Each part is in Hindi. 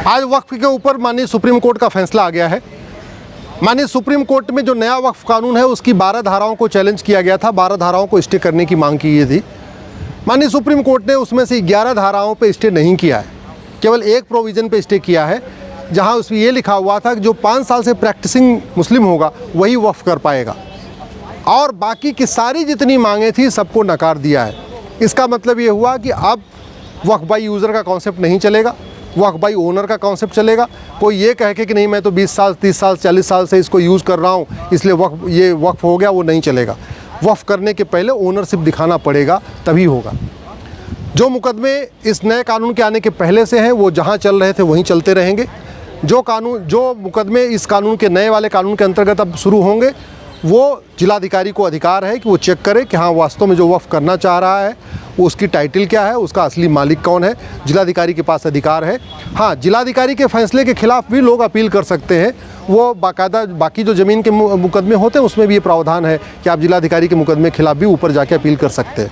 आज वक्फ के ऊपर माननीय सुप्रीम कोर्ट का फैसला आ गया है। माननीय सुप्रीम कोर्ट में जो नया वक्फ कानून है उसकी 12 धाराओं को चैलेंज किया गया था, 12 धाराओं को स्टे करने की मांग की गई थी। माननीय सुप्रीम कोर्ट ने उसमें से 11 धाराओं पे स्टे नहीं किया है, केवल एक प्रोविज़न पे स्टे किया है, जहां उसमें ये लिखा हुआ था कि जो 5 साल से प्रैक्टिसिंग मुस्लिम होगा वही वक्फ कर पाएगा, और बाकी की सारी जितनी मांगें थी सबको नकार दिया है। इसका मतलब ये हुआ कि अब वक्फ बाई यूज़र का कॉन्सेप्ट नहीं चलेगा, वक्फ बाई ओनर का कॉन्सेप्ट चलेगा। कोई ये कहे कि नहीं मैं तो 20 साल 30 साल 40 साल से इसको यूज़ कर रहा हूँ इसलिए ये वक्फ हो गया, वो नहीं चलेगा। वक्फ करने के पहले ओनरशिप दिखाना पड़ेगा, तभी होगा। जो मुकदमे इस नए कानून के आने के पहले से हैं वो जहाँ चल रहे थे वहीं चलते रहेंगे। जो मुकदमे इस कानून के नए वाले कानून के अंतर्गत अब शुरू होंगे वो जिलाधिकारी को अधिकार है कि वो चेक करे कि हाँ वास्तव में जो वक्फ करना चाह रहा है वो उसकी टाइटल क्या है, उसका असली मालिक कौन है। जिलाधिकारी के पास अधिकार है। हाँ, जिलाधिकारी के फैसले के खिलाफ भी लोग अपील कर सकते हैं। वो बाकायदा बाकी जो ज़मीन के मुकदमे होते हैं उसमें भी ये प्रावधान है कि आप जिलाधिकारी के मुकदमे के खिलाफ भी ऊपर जाके अपील कर सकते हैं।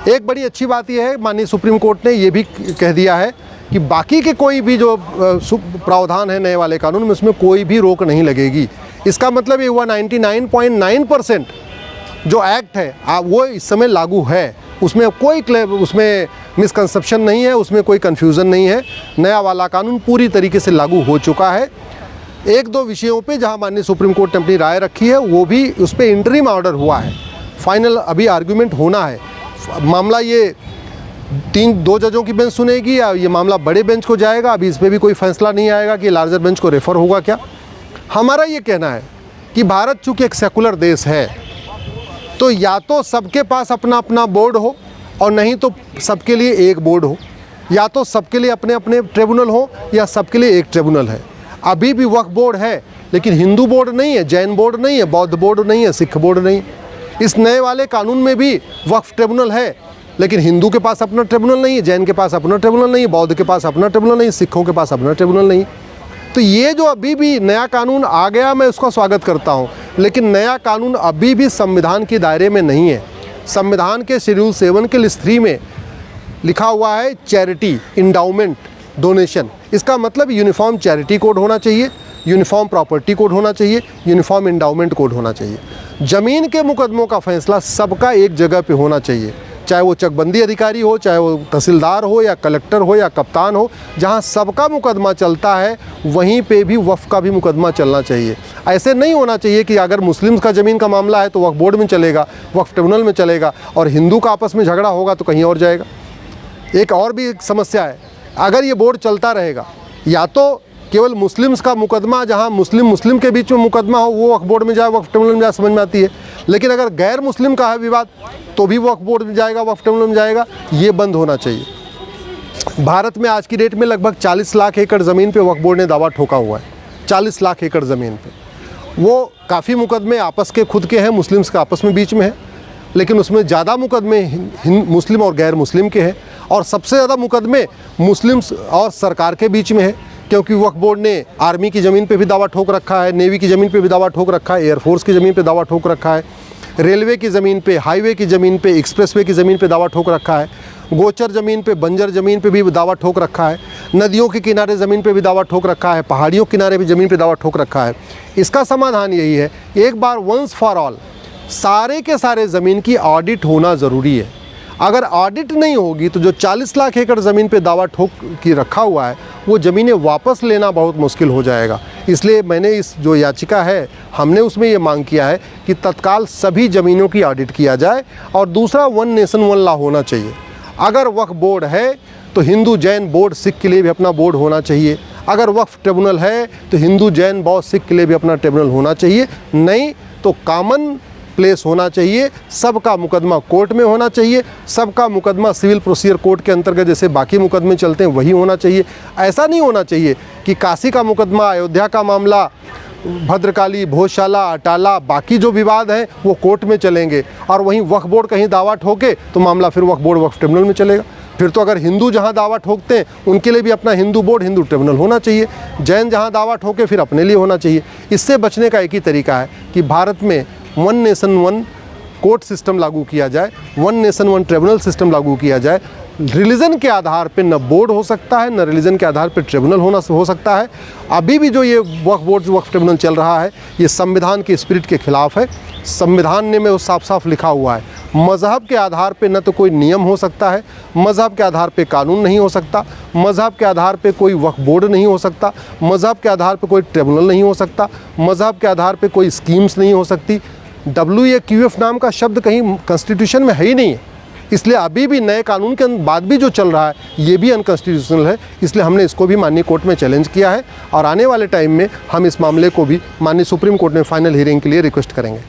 एक बड़ी अच्छी बात यह है, माननीय सुप्रीम कोर्ट ने ये भी कह दिया है कि बाकी के कोई भी जो प्रावधान है नए वाले कानून में उसमें कोई भी रोक नहीं लगेगी। इसका मतलब ये हुआ 99.9% जो एक्ट है वो इस समय लागू है, उसमें उसमें मिसकंसेप्शन नहीं है, उसमें कोई कन्फ्यूज़न नहीं है। नया वाला कानून पूरी तरीके से लागू हो चुका है। एक दो विषयों पे जहां माननीय सुप्रीम कोर्ट ने अपनी राय रखी है वो भी उस पर इंटरिम ऑर्डर हुआ है, फाइनल अभी आर्गूमेंट होना है। मामला ये 2 जजों की बेंच सुनेगी या ये मामला बड़े बेंच को जाएगा, अभी इस पर भी कोई फैसला नहीं आएगा कि लार्जर बेंच को रेफ़र होगा क्या। हमारा ये कहना है कि भारत चूँकि एक सेकुलर देश है तो या तो सबके पास अपना अपना बोर्ड हो और नहीं तो सबके लिए एक बोर्ड हो, या तो सबके लिए अपने अपने ट्रिब्यूनल हो या सबके लिए एक ट्रिब्यूनल है। अभी भी वक्फ बोर्ड है लेकिन हिंदू बोर्ड नहीं है, जैन बोर्ड नहीं है, बौद्ध बोर्ड नहीं है, सिख बोर्ड नहीं। इस नए वाले कानून में भी वक्फ ट्रिब्यूनल है लेकिन हिंदू के पास अपना ट्रिब्यूनल नहीं है, जैन के पास अपना ट्रिब्यूनल नहीं है, बौद्ध के पास अपना ट्रिब्यूनल नहीं है, सिखों के पास अपना ट्रिब्यूनल नहीं। तो ये जो अभी भी नया कानून आ गया मैं उसका स्वागत करता हूँ, लेकिन नया कानून अभी भी संविधान के दायरे में नहीं है। संविधान के शेड्यूल 7 के लिस्ट 3 में लिखा हुआ है चैरिटी, इंडाउमेंट, डोनेशन। इसका मतलब यूनिफॉर्म चैरिटी कोड होना चाहिए, यूनिफॉर्म प्रॉपर्टी कोड होना चाहिए, यूनिफॉर्म इंडाउमेंट कोड होना चाहिए। ज़मीन के मुकदमों का फैसला सबका एक जगह पे होना चाहिए, चाहे वो चकबंदी अधिकारी हो, चाहे वो तहसीलदार हो या कलेक्टर हो या कप्तान हो। जहां सबका मुकदमा चलता है वहीं पे भी वक्फ का भी मुकदमा चलना चाहिए। ऐसे नहीं होना चाहिए कि अगर मुस्लिम्स का ज़मीन का मामला है तो वक्फ बोर्ड में चलेगा, वक्फ ट्रिब्यूनल में चलेगा, और हिंदू का आपस में झगड़ा होगा तो कहीं और जाएगा। एक और भी एक समस्या है, अगर ये बोर्ड चलता रहेगा या तो केवल मुस्लिम्स का मुकदमा जहां मुस्लिम के बीच में मुकदमा हो वो वक्फ बोर्ड में जाए, वक्फ ट्रिब्यूनल में जाए, समझ में आती है। लेकिन अगर गैर मुस्लिम का है विवाद तो भी वक्फ बोर्ड में जाएगा, वक्फ ट्रिब्यूनल में जाएगा। ये बंद होना चाहिए। भारत में आज की डेट में लगभग 40 लाख एकड़ ज़मीन पे वक्फ बोर्ड ने दावा ठोका हुआ है। 40 लाख एकड़ ज़मीन पे वो काफ़ी मुकदमे आपस के खुद के हैं, मुस्लिम्स का आपस में बीच में है, लेकिन उसमें ज़्यादा मुकदमे मुस्लिम और गैर मुस्लिम के हैं, और सबसे ज़्यादा मुकदमे मुस्लिम्स और सरकार के बीच में है, क्योंकि वक्फ बोर्ड ने आर्मी की ज़मीन पे भी दावा ठोक रखा है, नेवी की ज़मीन पे भी दावा ठोक रखा है, एयरफोर्स की ज़मीन पे दावा ठोक रखा है, रेलवे की ज़मीन पे, हाईवे की ज़मीन पे, एक्सप्रेसवे की ज़मीन पे दावा ठोक रखा है, गोचर ज़मीन पे, बंजर ज़मीन पे भी दावा ठोक रखा है, नदियों के किनारे ज़मीन पे भी दावा ठोक रखा है, पहाड़ियों के किनारे भी ज़मीन पे दावा ठोक रखा है। इसका समाधान यही है, एक बार वंस फॉर ऑल सारे के सारे ज़मीन की ऑडिट होना ज़रूरी है। अगर ऑडिट नहीं होगी तो जो 40 लाख एकड़ ज़मीन पे दावा ठोक की रखा हुआ है वो ज़मीनें वापस लेना बहुत मुश्किल हो जाएगा। इसलिए मैंने इस जो याचिका है हमने उसमें ये मांग किया है कि तत्काल सभी ज़मीनों की ऑडिट किया जाए। और दूसरा, 1 नेशन 1 लॉ होना चाहिए। अगर वक्फ बोर्ड है तो हिंदू, जैन, बौद्ध, सिख के लिए भी अपना बोर्ड होना चाहिए। अगर वक्फ ट्रिब्यूनल है तो हिंदू, जैन, बौद्ध, सिख के लिए भी अपना ट्रिब्यूनल होना चाहिए। नहीं तो कॉमन प्लेस होना चाहिए, सबका मुकदमा कोर्ट में होना चाहिए, सबका मुकदमा सिविल प्रोसीजर कोर्ट के अंतर्गत जैसे बाकी मुकदमे चलते हैं वही होना चाहिए। ऐसा नहीं होना चाहिए कि काशी का मुकदमा, अयोध्या का मामला, भद्रकाली, भोजशाला, अटाला, बाकी जो विवाद हैं वो कोर्ट में चलेंगे, और वहीं वक्फ बोर्ड कहीं दावा ठोके तो मामला फिर वक्फ बोर्ड, वक्फ ट्रिब्यूनल में चलेगा। फिर तो अगर हिंदू जहाँ दावा ठोकते हैं उनके लिए भी अपना हिंदू बोर्ड, हिंदू ट्रिब्यूनल होना चाहिए। जैन जहाँ दावा ठोके फिर अपने लिए होना चाहिए। इससे बचने का एक ही तरीका है कि भारत में 1 नेशन 1 कोर्ट सिस्टम लागू किया जाए, 1 नेशन 1 ट्रिब्यूनल सिस्टम लागू किया जाए। रिलीजन के आधार पे न बोर्ड हो सकता है, न रिलीजन के आधार पे ट्रिब्यूनल हो सकता है। अभी भी जो ये वक्फ बोर्ड वक्फ ट्रिब्यूनल चल रहा है, ये संविधान के स्पिरिट के खिलाफ है। संविधान ने में वो साफ साफ लिखा हुआ है, मज़हब के आधार पे न तो कोई नियम हो सकता है, मज़हब के आधार पे कानून नहीं हो सकता, मज़हब के आधार पे कोई वक्फ बोर्ड नहीं हो सकता, मज़हब के आधार पे कोई ट्रिब्यूनल नहीं हो सकता, मज़हब के आधार पे कोई स्कीम्स नहीं हो सकती। WAQF नाम का शब्द कहीं कॉन्स्टिट्यूशन में है ही नहीं है। इसलिए अभी भी नए कानून के बाद भी जो चल रहा है ये भी अनकॉन्स्टिट्यूशनल है। इसलिए हमने इसको भी माननीय कोर्ट में चैलेंज किया है और आने वाले टाइम में हम इस मामले को भी माननीय सुप्रीम कोर्ट में फाइनल हियरिंग के लिए रिक्वेस्ट करेंगे।